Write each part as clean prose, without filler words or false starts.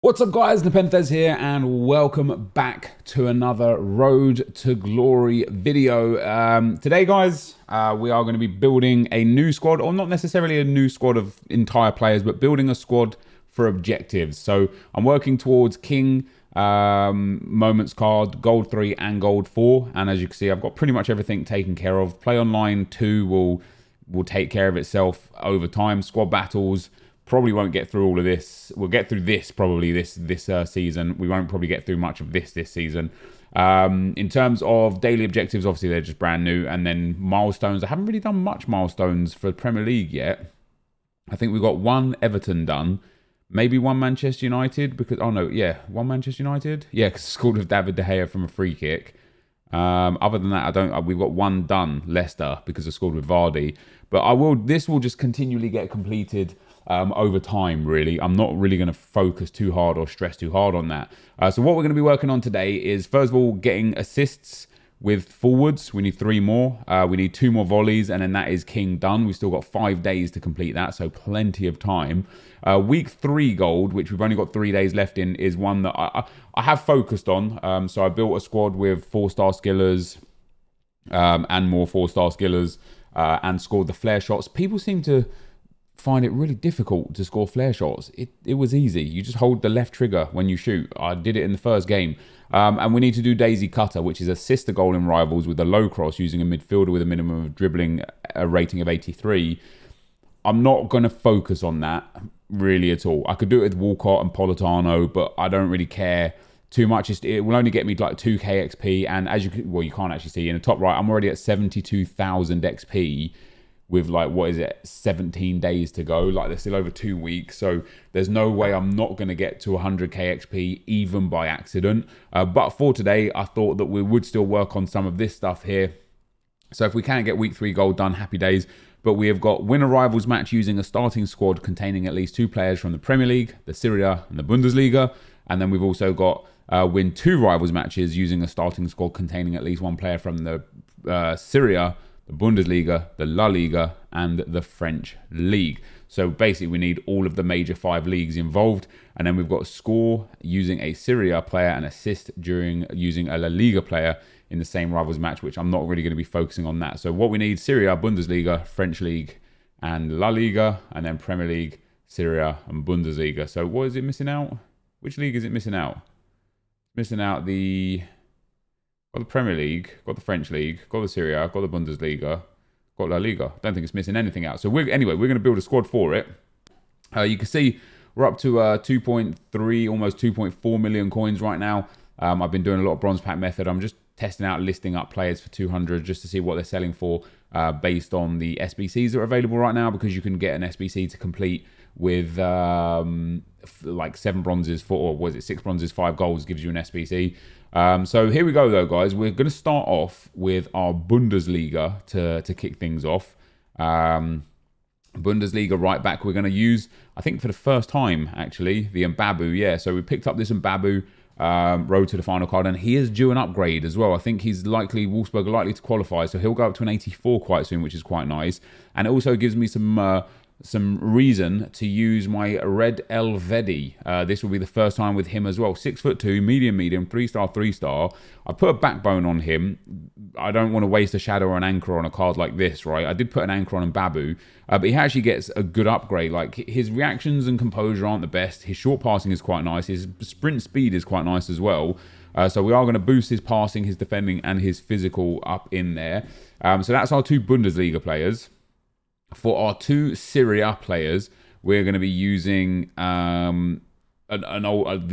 What's up guys, NepentheZ here and welcome back to another Road to Glory video. Today guys, we are going to be building a new squad, or not necessarily a new squad of entire players, but building a squad for objectives. So I'm working towards King, Moments card, Gold 3 and Gold 4. And as you can see, I've got pretty much everything taken care of. Play Online 2 will take care of itself over time. Squad battles, probably won't get through all of this. We'll get through this probably this season. We won't probably get through much of this season. In terms of daily objectives, obviously they're just brand new. And then milestones, I haven't really done much milestones for the Premier League yet. I think we've got one Everton done. Maybe one Manchester United because, oh no, yeah, one Manchester United. Yeah, because scored with David De Gea from a free kick. Other than that, we've got one done, Leicester, because I scored with Vardy. But this will just continually get completed over time, really. I'm not really going to focus too hard or stress too hard on that. So what we're going to be working on today is, first of all, getting assists with forwards. We need 3 more. We need 2 more volleys, and then that is King done. We've still got 5 days to complete that, so plenty of time. Week 3 gold, which we've only got 3 days left in, is one that I have focused on. So I built a squad with 4-star skillers and more 4-star skillers and scored the flare shots. People seem to find it really difficult to score flare shots. It was easy. You just hold the left trigger when you shoot. I did it in the first game. And we need to do Daisy Cutter, which is assist a goal in Rivals with a low cross using a midfielder with a minimum of dribbling, a rating of 83. I'm not going to focus on that really at all. I could do it with Walcott and Politano, but I don't really care too much. It will only get me like 2k XP. And as you can't actually see in the top right, I'm already at 72,000 XP. With 17 days to go. Like, they're still over 2 weeks, so there's no way I'm not going to get to 100k XP even by accident. But for today, I thought that we would still work on some of this stuff here. So if we can get week 3 gold done, happy days. But we have got win a rivals match using a starting squad containing at least 2 players from the Premier League, the Serie A and the Bundesliga. And then we've also got win 2 rivals matches using a starting squad containing at least 1 player from the Serie A, the Bundesliga, the La Liga, and the French League. So basically we need all of the major 5 leagues involved. And then we've got score using a Serie A player and assist during using a La Liga player in the same rivals match, which I'm not really going to be focusing on that. So what we need: Serie A, Bundesliga, French League, and La Liga, and then Premier League, Serie A, and Bundesliga. So what is it missing out? Which league is it missing out? Missing out got the Premier League, got the French League, got the Serie A, got the Bundesliga, got La Liga. Don't think it's missing anything out. So we're going to build a squad for it. You can see we're up to 2.3, almost 2.4 million coins right now. I've been doing a lot of bronze pack method. I'm just testing out listing up players for 200 just to see what they're selling for based on the SBCs that are available right now, because you can get an SBC to complete with like 7 bronzes, or was it 6 bronzes, 5 golds gives you an SBC. So here we go though, guys. We're going to start off with our Bundesliga to kick things off. Bundesliga right back, we're going to use, I think for the first time actually, the Mbabu. Yeah, so we picked up this Mbabu road to the final card, and he is due an upgrade as well. I think Wolfsburg are likely to qualify, so he'll go up to an 84 quite soon, which is quite nice. And it also gives me some reason to use my Red Elvedi. This will be the first time with him as well. 6'2", medium, 3-star, 3-star. I put a backbone on him. I don't want to waste a shadow or an anchor on a card like this, right? I did put an anchor on Mbabu, but he actually gets a good upgrade. Like, his reactions and composure aren't the best. His short passing is quite nice. His sprint speed is quite nice as well. So we are going to boost his passing, his defending, and his physical up in there. So that's our 2 Bundesliga players. For our 2 Serie A players, we're going to be using the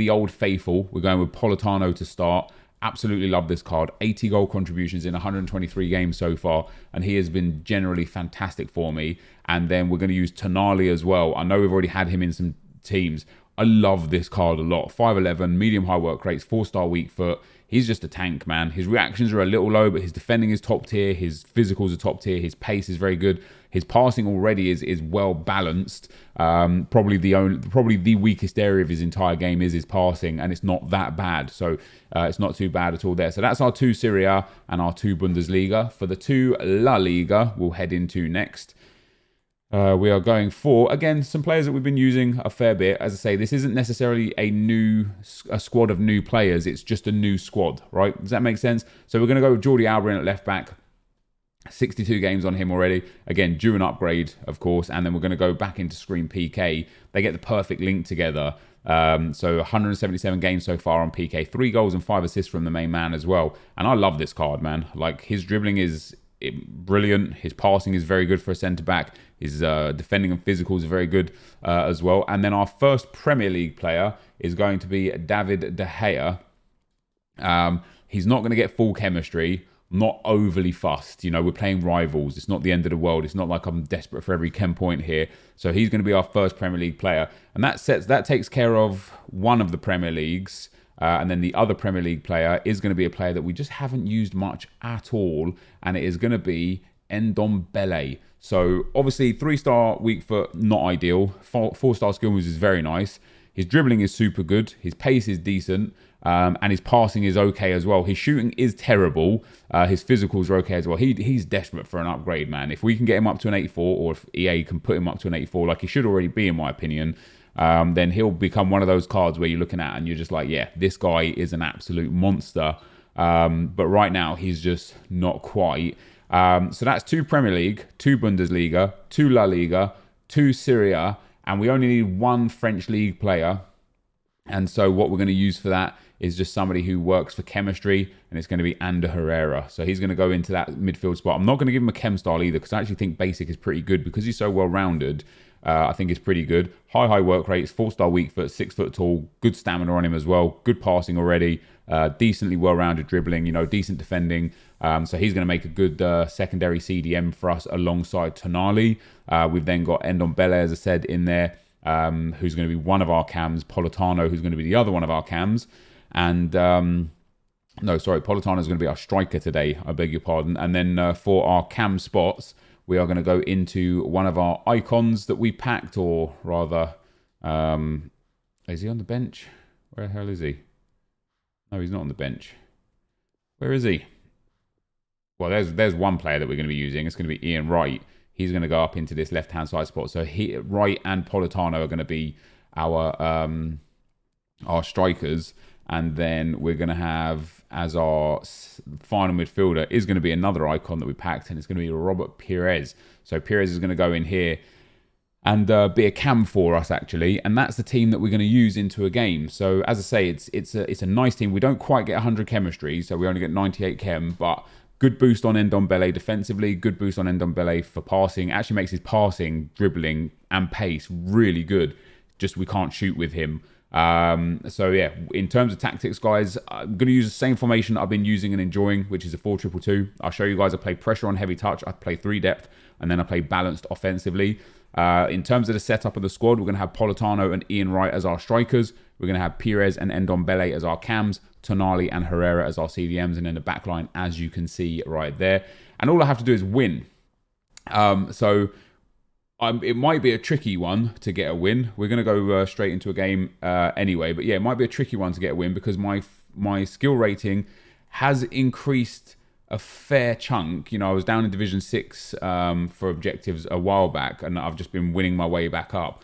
old faithful. We're going with Politano to start. Absolutely love this card. 80 goal contributions in 123 games so far, and he has been generally fantastic for me. And then we're going to use Tonali as well. I know we've already had him in some teams. I love this card a lot. 5'11", medium-high work rates, 4-star weak foot. He's just a tank, man. His reactions are a little low, but his defending is top tier. His physicals are top tier. His pace is very good. His passing already is well balanced. Probably the weakest area of his entire game is his passing, and it's not that bad. So it's not too bad at all there. So that's our 2 Serie A and our 2 Bundesliga. For the 2 La Liga, we'll head into next. We are going for, again, some players that we've been using a fair bit. As I say, this isn't necessarily a squad of new players. It's just a new squad, right? Does that make sense? So we're going to go with Jordi Alba in at left back. 62 games on him already. Again, due an upgrade, of course. And then we're going to go back into Screen PK. They get the perfect link together. So 177 games so far on PK. 3 goals and 5 assists from the main man as well. And I love this card, man. Like, his dribbling is brilliant. His passing is very good for a centre-back. His defending and physicals are very good as well. And then our first Premier League player is going to be David De Gea. He's not going to get full chemistry. Not overly fussed. You know, we're playing rivals. It's not the end of the world. It's not like I'm desperate for every chem point here. So he's going to be our first Premier League player. And that takes care of one of the Premier Leagues. And then the other Premier League player is going to be a player that we just haven't used much at all. And it is going to be Ndombele. So obviously 3-star weak foot, not ideal. 4-star skill moves is very nice. His dribbling is super good. His pace is decent. And his passing is okay as well. His shooting is terrible. His physicals are okay as well. He's desperate for an upgrade, man. If we can get him up to an 84, or if EA can put him up to an 84, like he should already be, in my opinion, then he'll become one of those cards where you're looking at and you're just like, yeah, this guy is an absolute monster. But right now, he's just not quite. So that's 2 Premier League, 2 Bundesliga, 2 La Liga, 2 Serie A, and we only need 1 French League player. And so what we're going to use for that is just somebody who works for chemistry, and it's going to be Ander Herrera. So he's going to go into that midfield spot. I'm not going to give him a chem style either, because I actually think basic is pretty good. Because he's so well-rounded, I think it's pretty good. High work rates, 4-star weak foot, 6 foot tall, good stamina on him as well. Good passing already, decently well-rounded dribbling, you know, decent defending. So he's going to make a good secondary CDM for us alongside Tonali. We've then got Ndombele, as I said, in there. Who's going to be one of our cams, Politano, who's going to be the other one of our cams, and Politano is going to be our striker today, I beg your pardon. And then for our cam spots, we are going to go into one of our icons that we packed, or rather, is he on the bench? Where the hell is he? No, he's not on the bench. Where is he? Well, there's one player that we're going to be using. It's going to be Ian Wright. He's going to go up into this left-hand side spot. So Wright and Politano are going to be our strikers. And then we're going to have, as our final midfielder, is going to be another icon that we packed. And it's going to be Robert Pires. So Pires is going to go in here and be a cam for us, actually. And that's the team that we're going to use into a game. So as I say, it's a nice team. We don't quite get 100 chemistry. So we only get 98 chem. But good boost on Ndombele defensively. Good boost on Ndombele for passing. Actually makes his passing, dribbling, and pace really good. Just we can't shoot with him. So yeah, in terms of tactics, guys, I'm going to use the same formation that I've been using and enjoying, which is a 4-2-2. I'll show you guys. I play pressure on heavy touch. I play 3 depth, and then I play balanced offensively. In terms of the setup of the squad, we're going to have Politano and Ian Wright as our strikers. We're going to have Pires and Ndombele as our cams, Tonali and Herrera as our CDMs, and then the back line, as you can see right there. And all I have to do is win. It might be a tricky one to get a win. We're going to go straight into a game anyway. But yeah, it might be a tricky one to get a win because my skill rating has increased a fair chunk. You know, I was down in Division 6 for objectives a while back, and I've just been winning my way back up.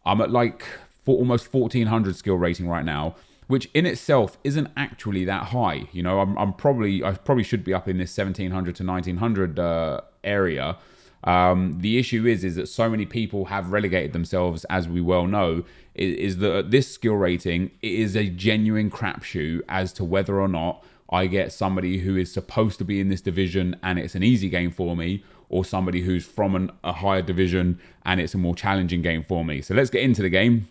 I'm at like almost 1400 skill rating right now, which in itself isn't actually that high. You know, I probably should be up in this 1700 to 1900 area. The issue is that so many people have relegated themselves, as we well know, is that this skill rating is a genuine crapshoot as to whether or not I get somebody who is supposed to be in this division and it's an easy game for me, or somebody who's from a higher division and it's a more challenging game for me. So let's get into the game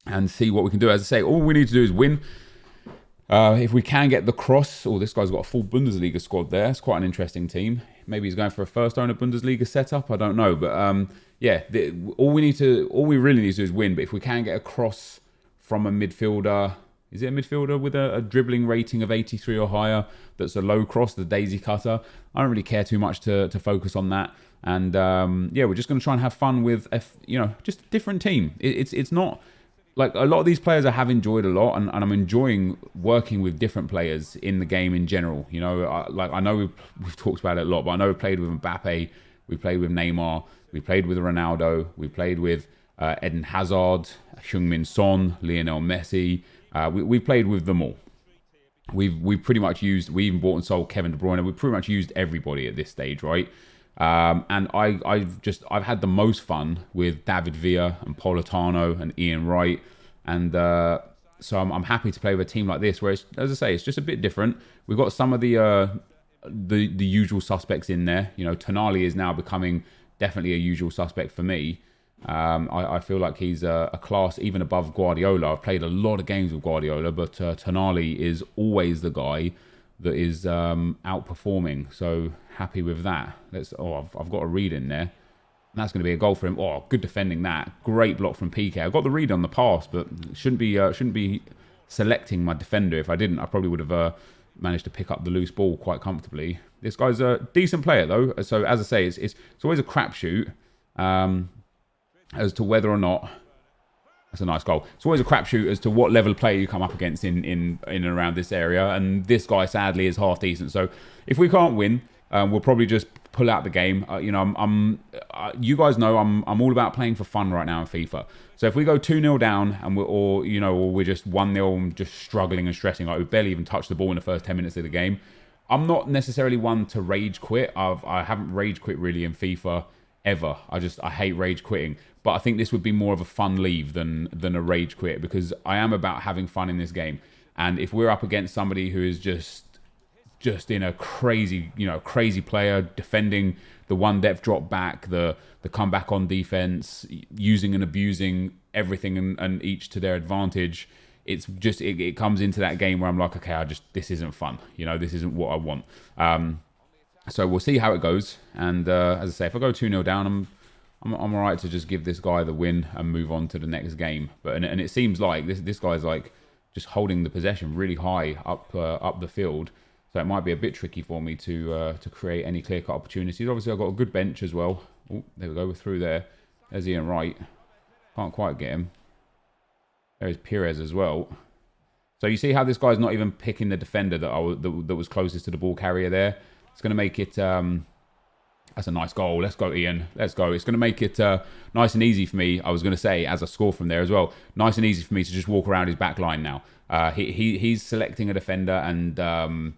and see what we can do. As I say, all we need to do is win. If we can get the cross, this guy's got a full Bundesliga squad there. It's quite an interesting team. Maybe he's going for a first owner Bundesliga setup. I don't know, but yeah, all we really need to do is win. But if we can get a cross from a midfielder, is it a midfielder with a dribbling rating of 83 or higher? That's a low cross, the daisy cutter. I don't really care too much to focus on that. And yeah, we're just going to try and have fun with just a different team. It's not. Like, a lot of these players I have enjoyed a lot, and I'm enjoying working with different players in the game in general. You know, I know we've talked about it a lot, but I know we played with Mbappe We played with Neymar. We played with Ronaldo. We played with Eden Hazard, Heung-min Son, Lionel Messi. We played with them all. We've pretty much used. We even bought and sold Kevin De Bruyne. We've pretty much used everybody at this stage, right? And I've had the most fun with David Villa and Politano and Ian Wright, and so I'm happy to play with a team like this, where it's, as I say, it's just a bit different. We've got some of the usual suspects in there. You know, Tonali is now becoming definitely a usual suspect for me. I feel like he's a class even above Guardiola. I've played a lot of games with Guardiola, but Tonali is always the guy that is outperforming. So happy with that. I've got a read in there. That's going to be a goal for him. Oh, good defending that. Great block from PK. I got the read on the pass, but shouldn't be selecting my defender. If I didn't, I probably would have managed to pick up the loose ball quite comfortably. This guy's a decent player though. So as I say, it's always a crapshoot. As to whether or not, that's a nice goal. It's always a crapshoot as to what level of player you come up against in and around this area. And this guy sadly is half decent. So if we can't win, we'll probably just pull out the game. You know, you guys know I'm all about playing for fun right now in FIFA. So if we go 2-0 down and or we're just 1-0 and just struggling and stressing, like we barely even touched the ball in the first 10 minutes of the game, I'm not necessarily one to rage quit. I haven't rage quit really in FIFA ever. I hate rage quitting. But I think this would be more of a fun leave than a rage quit, because I am about having fun in this game. And if we're up against somebody who is just in a crazy player, defending the one depth drop back, the comeback on defense, using and abusing everything and each to their advantage, it's just it comes into that game where I'm like, okay, this isn't fun. You know, this isn't what I want. So we'll see how it goes. And as I say, if I go 2-0 down, I'm all right to just give this guy the win and move on to the next game. But and it seems like this guy's like just holding the possession really high up the field. So it might be a bit tricky for me to create any clear-cut opportunities. Obviously, I've got a good bench as well. Oh, there we go. We're through there. There's Ian Wright. Can't quite get him. There's Perez as well. So you see how this guy's not even picking the defender that was closest to the ball carrier there. It's going to make it... That's a nice goal. Let's go, Ian. Let's go. It's going to make it nice and easy for me. I was going to say, as I score from there as well, nice and easy for me to just walk around his back line now. He's selecting a defender and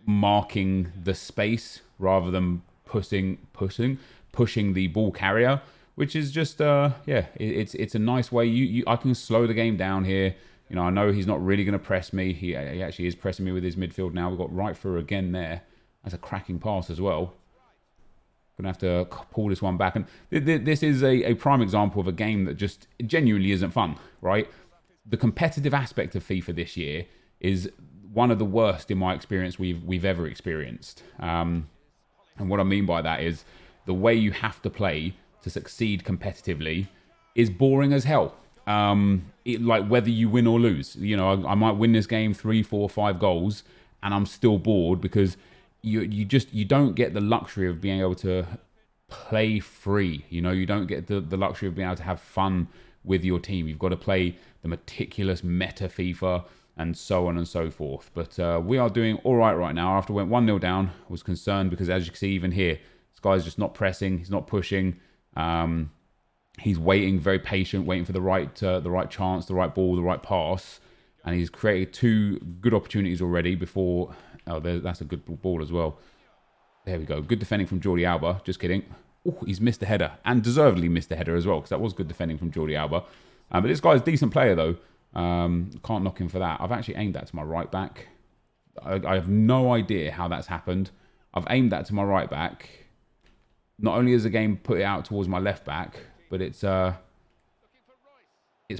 marking the space rather than pushing the ball carrier, which is just it's a nice way. I can slow the game down here. You know, I know he's not really going to press me. He actually is pressing me with his midfield now. We've got right through again there. That's a cracking pass as well. Going to have to pull this one back. And this is a prime example of a game that just genuinely isn't fun, right? The competitive aspect of FIFA this year is one of the worst in my experience we've ever experienced. And what I mean by that is the way you have to play to succeed competitively is boring as hell. Like whether you win or lose. You know, I might win this game 3, 4, 5 goals and I'm still bored because... You don't get the luxury of being able to play free. You know, you don't get the luxury of being able to have fun with your team. You've got to play the meticulous meta FIFA and so on and so forth. But we are doing all right now. After we went 1-0 down, I was concerned because, as you can see, even here, this guy's just not pressing. He's not pushing. He's waiting, very patient, waiting for the right chance, the right ball, the right pass. And he's created 2 good opportunities already before... Oh, that's a good ball as well. There we go. Good defending from Jordi Alba. Just kidding. Oh, he's missed the header. And deservedly missed the header as well, because that was good defending from Jordi Alba. But this guy's a decent player, though. Can't knock him for that. I've actually aimed that to my right back. I have no idea how that's happened. I've aimed that to my right back. Not only has the game put it out towards my left back, but it's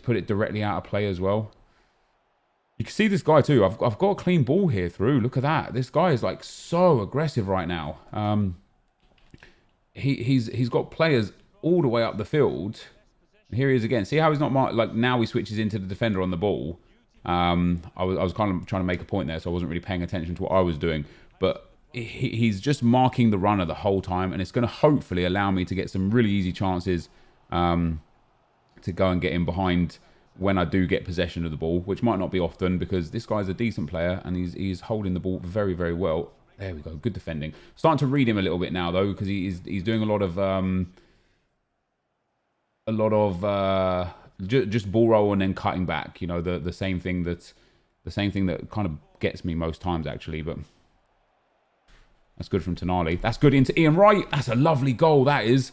put it directly out of play as well. You can see this guy too. I've got a clean ball here through. Look at that. This guy is like so aggressive right now. He's got players all the way up the field. And here he is again. See how he's not marked? Like now he switches into the defender on the ball. I was kind of trying to make a point there, so I wasn't really paying attention to what I was doing. But he's just marking the runner the whole time, and it's going to hopefully allow me to get some really easy chances to go and get in behind when I do get possession of the ball, which might not be often because this guy's a decent player and he's holding the ball very, very well. There we go. Good defending. Starting to read him a little bit now though, because he's doing a lot of just ball roll and then cutting back. You know, the same thing that kind of gets me most times actually. But that's good from Tonali. That's good into Ian Wright. That's a lovely goal. That is.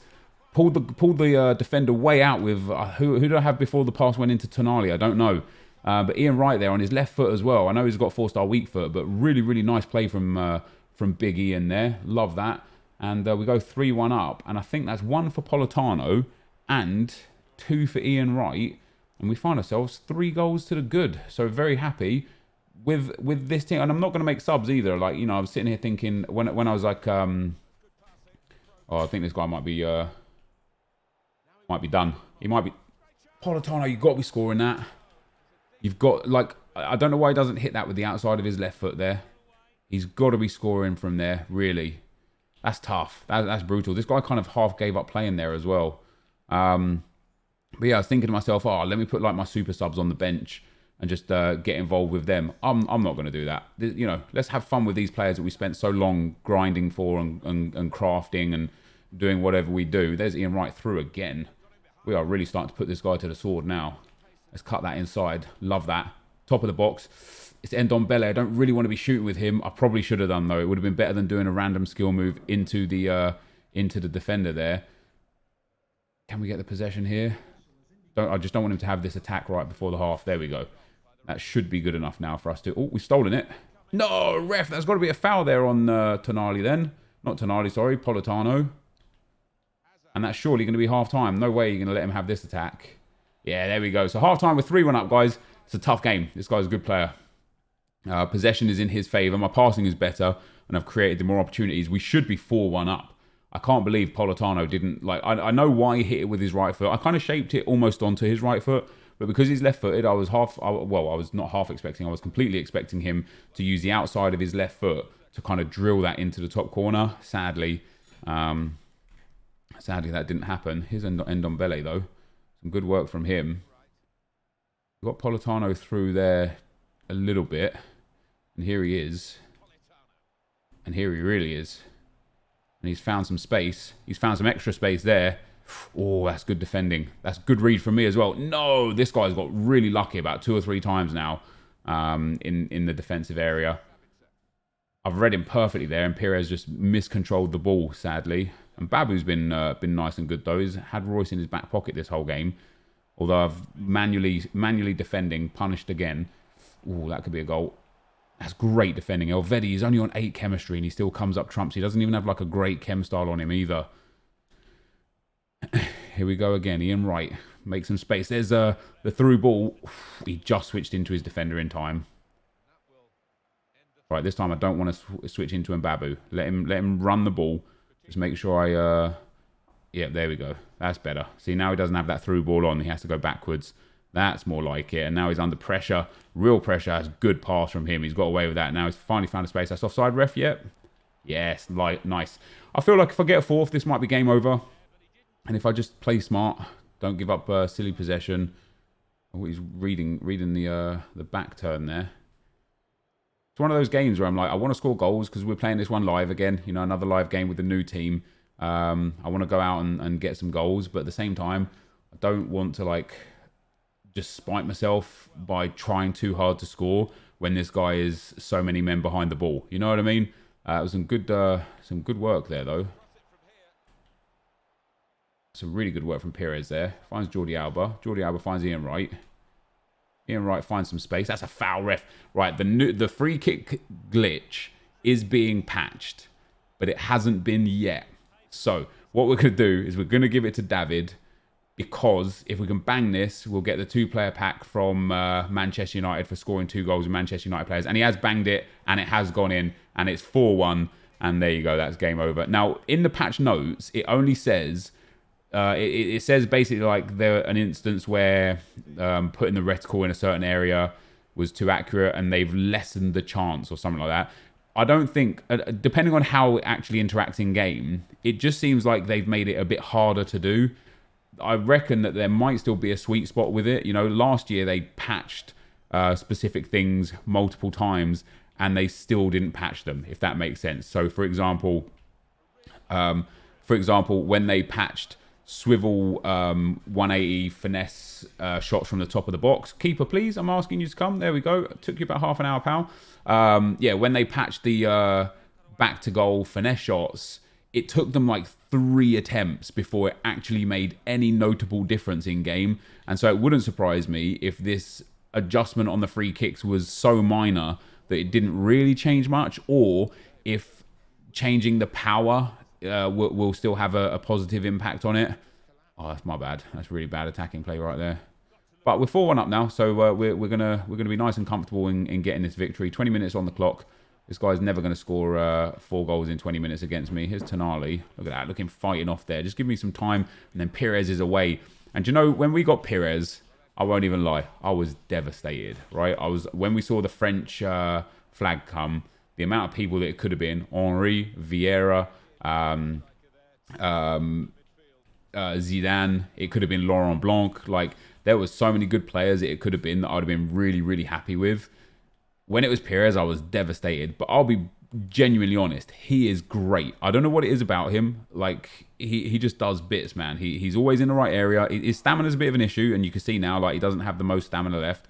Pulled the defender way out with who did I have before the pass went into Tonali? I don't know. But Ian Wright there on his left foot as well. I know he's got 4-star weak foot, but really, really nice play from Big Ian there. Love that. And we go 3-1 up. And I think that's 1 for Politano and 2 for Ian Wright. And we find ourselves 3 goals to the good. So very happy with this team. And I'm not going to make subs either. Like, you know, I was sitting here thinking when I was like, oh, I think this guy might be done. He might be. Politano, you've got to be scoring that. You've got, like, I don't know why he doesn't hit that with the outside of his left foot there. He's got to be scoring from there, really. That's tough. That's brutal. This guy kind of half gave up playing there as well. But yeah, I was thinking to myself, oh, let me put like my super subs on the bench and just get involved with them. I'm not going to do that. You know, let's have fun with these players that we spent so long grinding for and crafting and doing whatever we do. There's Ian Wright through again. We are really starting to put this guy to the sword now. Let's cut that inside. Love that. Top of the box. It's Ndombele. I don't really want to be shooting with him. I probably should have done, though. It would have been better than doing a random skill move into the defender there. Can we get the possession here? I just don't want him to have this attack right before the half. There we go. That should be good enough now for us to... Oh, we've stolen it. No, ref. There's got to be a foul there on Tonali then. Not Tonali, sorry. Politano. And that's surely going to be half-time. No way you're going to let him have this attack. Yeah, there we go. So half-time with 3-1 up, guys. It's a tough game. This guy's a good player. Possession is in his favour. My passing is better. And I've created more opportunities. We should be 4-1 up. I can't believe Politano didn't... like. I know why he hit it with his right foot. I kind of shaped it almost onto his right foot. But because he's left-footed, I was not half expecting. I was completely expecting him to use the outside of his left foot to kind of drill that into the top corner. Sadly, that didn't happen. Here's Ndombele, though. Some good work from him. We've got Politano through there a little bit. And here he is. And here he really is. And he's found some space. He's found some extra space there. Oh, that's good defending. That's good read from me as well. No, this guy's got really lucky about 2 or 3 times now in the defensive area. I've read him perfectly there, and Perez just miscontrolled the ball, sadly. And Babu's been nice and good, though. He's had Royce in his back pocket this whole game. Although I've manually defending, punished again. Ooh, that could be a goal. That's great defending. Elvedi is only on 8 chemistry, and he still comes up trumps. He doesn't even have like a great chem style on him either. Here we go again. Ian Wright makes some space. There's the through ball. He just switched into his defender in time. Right, this time I don't want to switch into Mbabu. Let him run the ball. Just make sure I... yeah, there we go. That's better. See, now he doesn't have that through ball on. He has to go backwards. That's more like it. And now he's under pressure. Real pressure. That's good pass from him. He's got away with that. Now he's finally found a space. That's offside, ref, yet? Yes, nice. I feel like if I get a 4th, this might be game over. And if I just play smart, don't give up silly possession. Oh, he's reading the back turn there. It's one of those games where I'm like, I want to score goals because we're playing this one live again. You know, another live game with the new team. I want to go out and get some goals. But at the same time, I don't want to, like, just spite myself by trying too hard to score when this guy is so many men behind the ball. You know what I mean? It was some good work there, though. Some really good work from Perez there. Finds Jordi Alba. Jordi Alba finds Ian Wright. Ian Wright finds some space. That's a foul, ref. Right, the free kick glitch is being patched, but it hasn't been yet. So what we're going to do is we're going to give it to David, because if we can bang this, we'll get the 2-player pack from Manchester United for scoring 2 goals with Manchester United players. And he has banged it, and it has gone in, and it's 4-1. And there you go. That's game over. Now, in the patch notes, it only says... it says basically like there an instance where putting the reticle in a certain area was too accurate and they've lessened the chance or something like that. I don't think, depending on how it actually interacts in game, it just seems like they've made it a bit harder to do. I reckon that there might still be a sweet spot with it. You know, last year they patched specific things multiple times and they still didn't patch them, if that makes sense. So for example, when they patched swivel 180 finesse shots from the top of the box. Keeper, please, I'm asking you to come. There we go. It took you about half an hour, pal. Yeah, when they patched the back to goal finesse shots, it took them like 3 attempts before it actually made any notable difference in game. And so it wouldn't surprise me if this adjustment on the free kicks was so minor that it didn't really change much, or if changing the power will still have a positive impact on it. Oh, that's my bad. That's really bad attacking play right there. But we're 4-1 up now, so we're gonna be nice and comfortable in getting this victory. 20 minutes on the clock. This guy's never going to score 4 goals in 20 minutes against me. Here's Tonali. Look at that. Look at him fighting off there. Just give me some time, and then Pires is away. And you know, when we got Pires, I won't even lie, I was devastated, right? When we saw the French flag come, the amount of people that it could have been, Henry, Vieira, Zidane, it could have been Laurent Blanc. Like, there was so many good players it could have been that I would have been really, really happy with. When it was Pires, I was devastated. But I'll be genuinely honest, he is great. I don't know what it is about him. Like, he just does bits, man. He's always in the right area. His stamina's a bit of an issue, and you can see now, like, he doesn't have the most stamina left.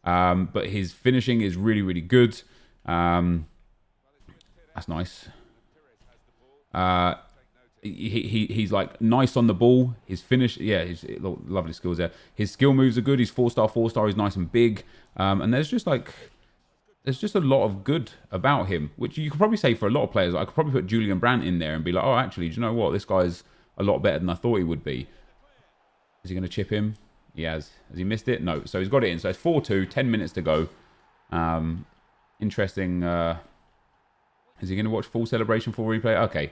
But his finishing is really, really good. That's nice. He's like nice on the ball. His finish, yeah, his lovely skills there. His skill moves are good. He's 4-star. He's nice and big. And there's just a lot of good about him, which you could probably say for a lot of players. I could probably put Julian Brandt in there and be like, oh, actually, do you know what? This guy's a lot better than I thought he would be. Is he going to chip him? He has. Has he missed it? No. So he's got it in. So it's 4-2, 10 minutes to go. Interesting. Is he going to watch full celebration, full replay? Okay.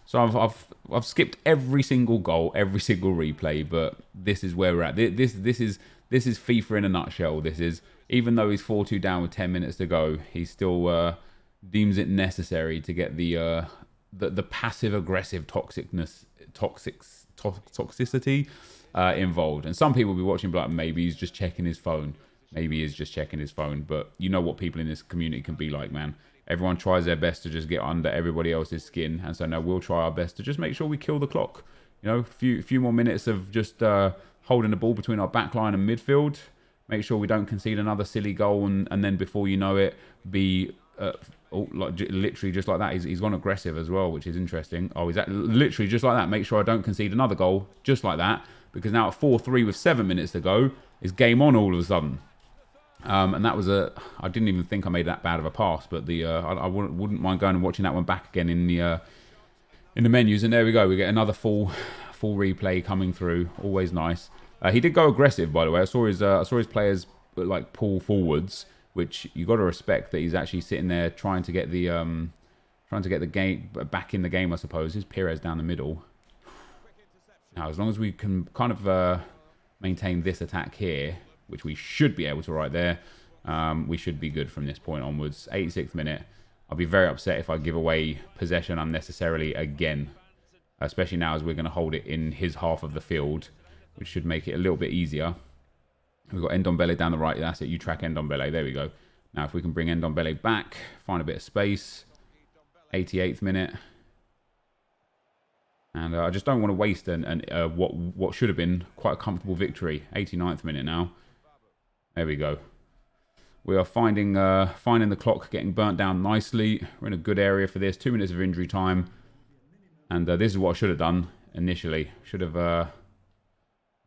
So I've skipped every single goal, every single replay, but this is where we're at. This is FIFA in a nutshell. This is, even though he's 4-2 down with 10 minutes to go, he still deems it necessary to get the passive aggressive toxicity involved. And some people will be watching, like, maybe he's just checking his phone. Maybe he's just checking his phone. But you know what people in this community can be like, man. Everyone tries their best to just get under everybody else's skin, and so now we'll try our best to just make sure we kill the clock. You know, a few more minutes of just holding the ball between our back line and midfield. Make sure we don't concede another silly goal, and then before you know it, be literally just like that. He's gone aggressive as well, which is interesting. Oh, he's literally just like that. Make sure I don't concede another goal, just like that, because now at 4-3 with 7 minutes to go, it's game on all of a sudden. And that was I didn't even think I made that bad of a pass, but I wouldn't mind going and watching that one back again in the menus. And there we go, we get another full replay coming through. Always nice. He did go aggressive, by the way. I saw his players like pull forwards, which you got to respect that he's actually sitting there trying to get the game back in the game, I suppose. Here's Pires down the middle. Now, as long as we can kind of maintain this attack here, which we should be able to right there, we should be good from this point onwards. 86th minute. I'll be very upset if I give away possession unnecessarily again, especially now as we're going to hold it in his half of the field, which should make it a little bit easier. We've got Ndombele down the right. That's it. You track Ndombele. There we go. Now, if we can bring Ndombele back, find a bit of space. 88th minute. And I just don't want to waste what should have been quite a comfortable victory. 89th minute now. There we go. We are finding the clock getting burnt down nicely. We're in a good area for this. 2 minutes of injury time. And this is what I should have done initially. Should have... yeah,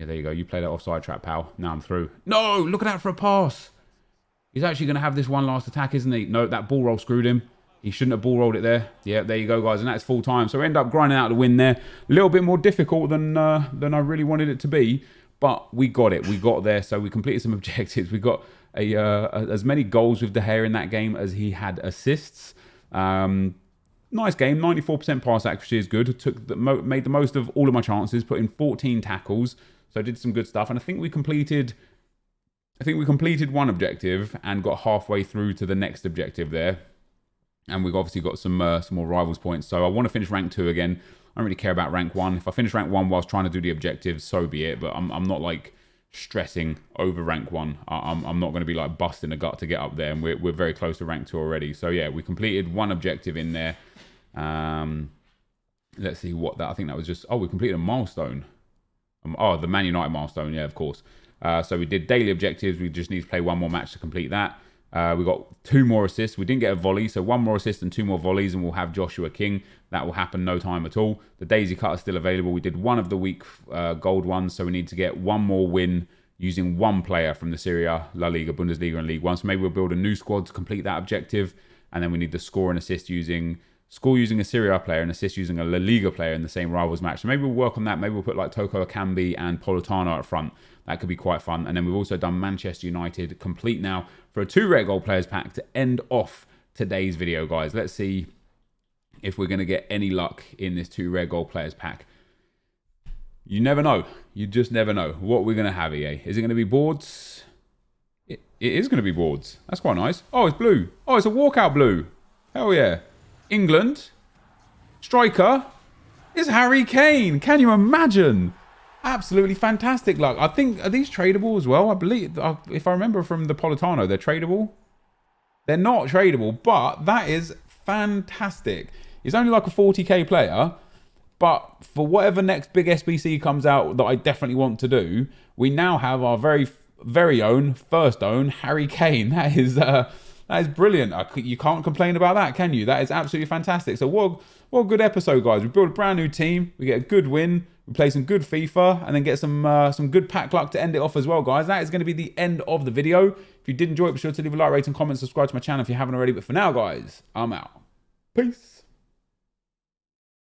there you go. You play that offside trap, pal. Now I'm through. No! Look at that for a pass! He's actually going to have this one last attack, isn't he? No, that ball roll screwed him. He shouldn't have ball rolled it there. Yeah, there you go, guys. And that's full time. So we end up grinding out the win there. A little bit more difficult than I really wanted it to be. But we got it. We got there. So we completed some objectives. We got as many goals with De Gea in that game as he had assists. Nice game. 94% pass accuracy is good. Made the most of all of my chances. Put in 14 tackles. So I did some good stuff. And I think we completed one objective and got halfway through to the next objective there. And we've obviously got some more rivals points. So I want to finish rank 2 again. I don't really care about rank 1. If I finish rank 1 whilst trying to do the objectives, so be it. But I'm not like stressing over rank 1. I'm not going to be like busting a gut to get up there, and we're very close to rank 2 already. So yeah, we completed one objective in there. Let's see what that, I think that was just, oh, we completed a milestone. Oh, the Man United milestone, yeah, of course. So we did daily objectives. We just need to play one more match to complete that. We got 2 more assists. We didn't get a volley, so 1 more assist and 2 more volleys, and we'll have Joshua King. That will happen no time at all. The Daisy Cut is still available. We did one of the week gold ones, so we need to get 1 more win using 1 player from the Serie A, La Liga, Bundesliga, and League One. So maybe we'll build a new squad to complete that objective, and then we need the score and assist using a Serie A player and assist using a La Liga player in the same rivals match. So maybe we'll work on that. Maybe we'll put like Toko Akambi and Politano up front. That could be quite fun. And then we've also done Manchester United complete now for a 2 rare gold players pack to end off today's video, guys. Let's see if we're going to get any luck in this 2 rare gold players pack. You never know. You just never know what we're going to have, EA. Is it going to be boards? It is going to be boards. That's quite nice. Oh, it's blue. Oh, it's a walkout blue. Hell yeah. England. Striker is Harry Kane. Can you imagine? Absolutely fantastic luck. I think, are these tradable as well? I believe, if I remember from the Politano, they're tradable. They're not tradable, but that is fantastic. It's only like a 40k player, but for whatever next big SBC comes out that I definitely want to do, we now have our very own, first own Harry Kane. That is brilliant. You can't complain about that, can you? That is absolutely fantastic. So what a good episode, guys. We build a brand new team. We get a good win. We play some good FIFA and then get some good pack luck to end it off as well, guys. That is going to be the end of the video. If you did enjoy it, be sure to leave a like, rate, and comment. Subscribe to my channel if you haven't already. But for now, guys, I'm out. Peace.